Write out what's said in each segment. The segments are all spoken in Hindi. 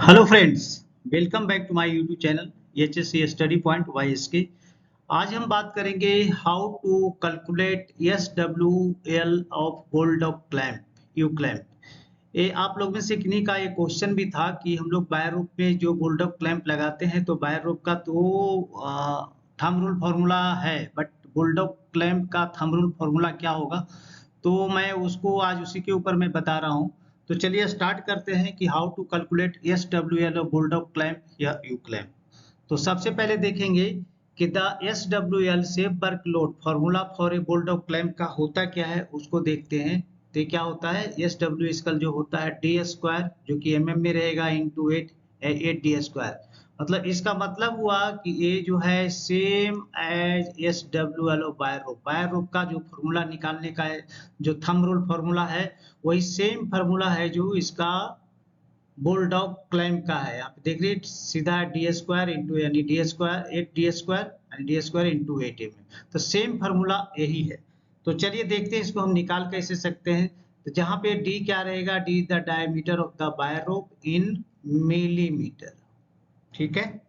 Hello friends, welcome back to my YouTube channel HSC study point YSK. आज हम बात करेंगे how to calculate SWL of bulldog clamp U clamp. ये आप लोग में से किन्हीं का ये क्वेश्चन भी था कि हम लोग बायर रोप में जो बुलडॉग क्लैंप लगाते हैं तो बायर रोप का तो थंब रूल फॉर्मूला है, बट बुलडॉग क्लैंप का थंब रूल फॉर्मूला क्या होगा, तो मैं उसको आज उसी के ऊपर मैं बता रहा हूँ। तो चलिए स्टार्ट करते हैं कि how to calculate S W L of bulldog clamp या यू क्लैंप। तो सबसे पहले देखेंगे कि the S W L safe work load formula for a bulldog clamp का होता क्या है उसको देखते हैं। तो क्या होता है, एस डब्ल्यू इसका जो होता है डी स्क्वायर जो कि एम में रहेगा इंटू 8 डी स्क्वायर। मतलब इसका मतलब हुआ कि ये जो है same as S W L wire rope का जो फॉर्मूला निकालने का है, जो थंब रूल फॉर्मूला है, वही सेम फार्मूला है जो इसका बुलडॉग क्लैंप का है। आप देख रहे सीधा डी स्क्वायर इंटू यानी डी स्क्वायर 8 डी स्क्वायर यानी डी स्क्वायर इंटू 8 तो सेम फार्मूला यही है। तो चलिए देखते हैं इसको हम निकाल कैसे सकते हैं। तो जहां पे डी क्या रहेगा, D the diameter of the wire rope in millimetre. ठीक है,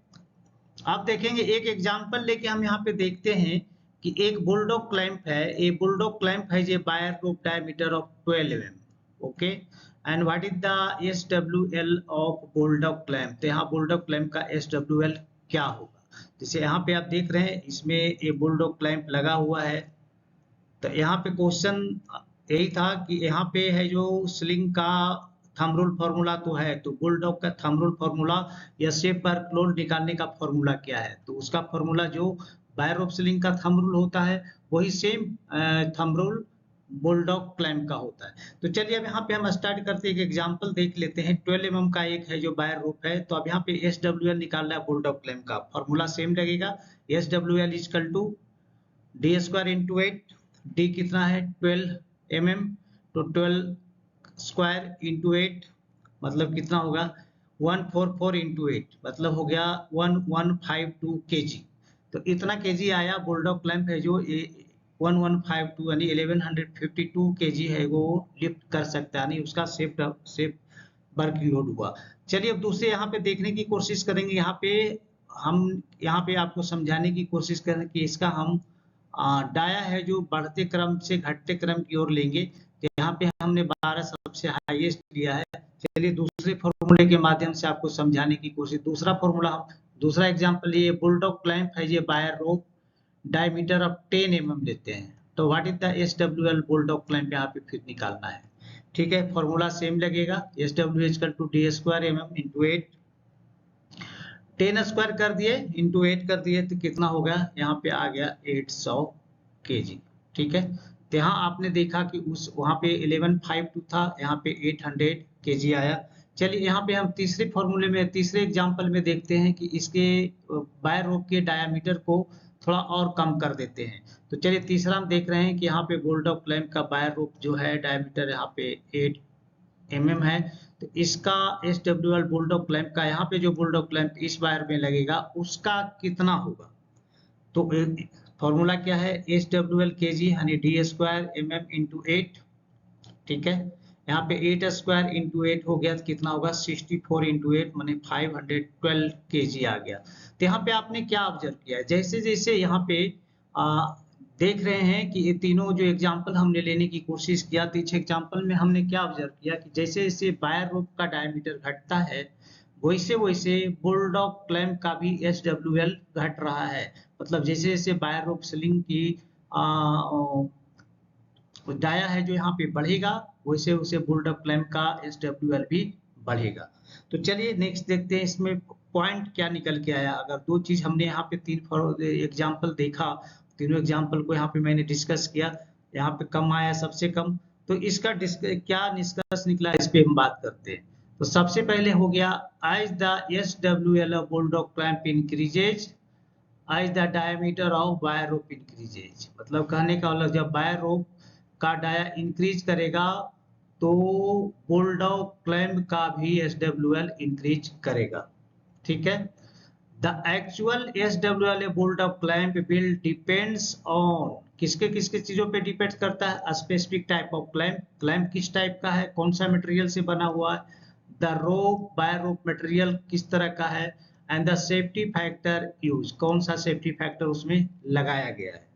आप देखेंगे एक एग्जांपल लेके हम यहाँ पे देखते हैं कि एक बुलडॉग क्लैंप है, ये बुलडॉग क्लैंप है, ये wire rope diameter of 12 okay. And what is the S W L of bulldog clamp. तो यहाँ बुलडॉग क्लैंप का एस डब्ल्यू एल क्या होगा। जैसे यहाँ पे आप देख रहे हैं इसमें ये बुलडॉग क्लैंप लगा हुआ है। तो यहाँ पे क्वेश्चन यही था कि यहाँ पे है जो स्लिंग का थंब रूल फॉर्मूला तो है, तो बुलडॉग का थंब रूल फॉर्मूला या शेप वर्क लोड निकालने का फॉर्मूला क्या है, तो उसका फॉर्मूला जो बायर रोप स्लिंग का थंब रूल होता है वही same thumb rule bulldog clamp का होता है। तो चलिए अब यहाँ पे हम स्टार्ट करते हैं, एक एग्जांपल देख लेते हैं। 12 mm का एक है जो बायर रोप है, तो अब यहाँ पे एस डब्ल्यू एल निकालना है बुलडॉग क्लैंप का, फॉर्मूला सेम लगेगा। S W L equal to D square into 8, D कितना है 12 mm, तो 12 स्क्वायर इंटू 8 मतलब कितना होगा 144 इंटू 8 मतलब हो गया 1152 kg। तो इतना kg आया। बुलडॉग क्लैंप है जो 1152 यानी 1152 kg है, वो लिफ्ट कर सकता है, यानी उसका सेफ वर्किंग लोड हुआ। चलिए अब दूसरे यहाँ पे देखने की कोशिश करेंगे। हम यहाँ पे आपको समझाने की कोशिश करें कि इसका हम डाया है जो बढ़ते क्रम से घटते क्रम की ओर लेंगे। तो यहाँ पे हमने 12 सबसे हाईएस्ट लिया है। चलिए दूसरे फॉर्मूले के माध्यम से आपको समझाने की कोशिश। दूसरा एग्जांपल ये बुलडॉग क्लैंप है, ये wire rope diameter of 10 mm लेते हैं। तो what is the S W L bulldog clamp यहाँ पे फिर निकालना है। ठीक है, फॉर्मूला सेम लगेगा, S W equal to D square M M into 8, 10 square कर दिए इंटू 8 कर दिए तो कितना हो गया, यहाँ पे आ गया 800 kg। ठीक है, तो यहाँ आपने देखा कि उस वहाँ पे 1152 था, यहाँ पे 800 kg आया। चलिए यहाँ पे हम तीसरे फॉर्मूले में तीसरे एग्जांपल में देखते हैं कि इसके बायर रोप के डायमीटर को थोड़ा और कम कर देते हैं। तो चलिए तीसरा हम देख रहे हैं कि यहाँ पे बुलडॉग क्लैंप का बायर रोप जो है डायमीटर यहाँ पे 8 mm है। तो इसका S W L bulldog clamp का यहाँ पे जो बुलडॉग क्लैंप इस वायर में लगेगा उसका कितना होगा। तो फॉर्मूला क्या है, S W L K G यानी D square M M into 8। ठीक है, यहाँ पे 8 स्क्वायर इंटू 8 हो गया तो कितना होगा 64 इंटू 8 माने 512 kg आ गया। तो यहाँ पे आपने क्या ऑब्जर्व किया है, जैसे जैसे यहाँ पे आ, देख रहे हैं कि ये तीनों जो एग्जांपल हमने लेने की कोशिश किया, तो इस एग्जांपल में हमने क्या ऑब्जर्व किया कि जैसे जैसे बायर रोप का डायमीटर घटता है वैसे वैसे बुलडॉग क्लैंप का भी एस डब्ल्यू एल घट रहा है। मतलब जैसे जैसे बायर रोप स्लिंग की डाया है जो यहाँ पे बढ़ेगा वैसे वैसे बुलडॉग क्लैंप का एस डब्ल्यू एल भी बढ़ेगा। तो चलिए नेक्स्ट देखते हैं इसमें पॉइंट क्या निकल के आया। अगर दो चीज हमने यहाँ पे तीन एग्जाम्पल देखा, तीनों एग्जाम्पल को यहाँ पे मैंने डिस्कस किया, यहाँ पे कम आया सबसे कम, तो इसका क्या निष्कर्ष निकला इस पे हम बात करते हैं। तो सबसे पहले हो गया as the S W L of bulldog clamp increases as the diameter of wire rope increases. मतलब कहने का मतलब जब बायर रोप का डाया इंक्रीज करेगा तो बुलडॉग क्लैंप का भी एस डब्ल्यू एल इंक्रीज करेगा। ठीक है, the actual S W L bulldog clamp will depends on किसके किसके चीजों पे डिपेंड करता है, specific type of clamp, clamp किस टाइप का है, कौन सा मटेरियल से बना हुआ है, the rope wire rope material किस तरह का है, and the safety factor use, कौन सा सेफ्टी फैक्टर उसमें लगाया गया है।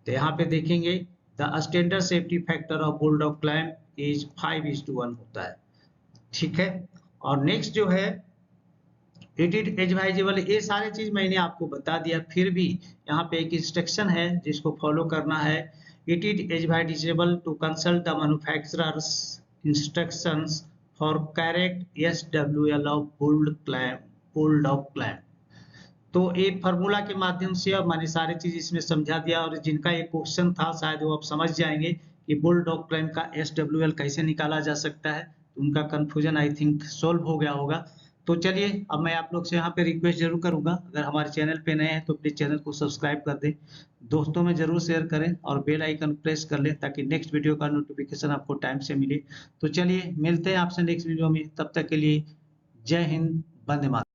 तो यहाँ पे देखेंगे the standard safety factor of bulldog clamp is 5:1 होता है, ठीक है। और नेक्स्ट जो है इट इज एडवाइजेबल, ये सारे चीज मैंने आपको बता दिया, फिर भी यहाँ पे एक इंस्ट्रक्शन है जिसको फॉलो करना है। It is advisable to consult the manufacturer's instructions for correct SWL of bulldog clamp. तो एक फार्मूला के माध्यम से अब मैंने सारी चीज इसमें समझा दिया, और जिनका एक क्वेश्चन था शायद वो आप समझ जाएंगे कि बुलडॉग क्लैंप का SWL कैसे निकाला जा सकता है, तो उनका कंफ्यूजन आई थिंक सोल्व हो गया होगा। तो चलिए अब मैं आप लोग से यहाँ पे रिक्वेस्ट जरूर करूंगा, अगर हमारे चैनल पे नए हैं तो प्लीज चैनल को सब्सक्राइब कर दें, दोस्तों में जरूर शेयर करें और बेल आइकन प्रेस कर लें ताकि नेक्स्ट वीडियो का नोटिफिकेशन आपको टाइम से मिले। तो चलिए मिलते हैं आपसे नेक्स्ट वीडियो में, तब तक के लिए जय हिंद, वंदे मातरम।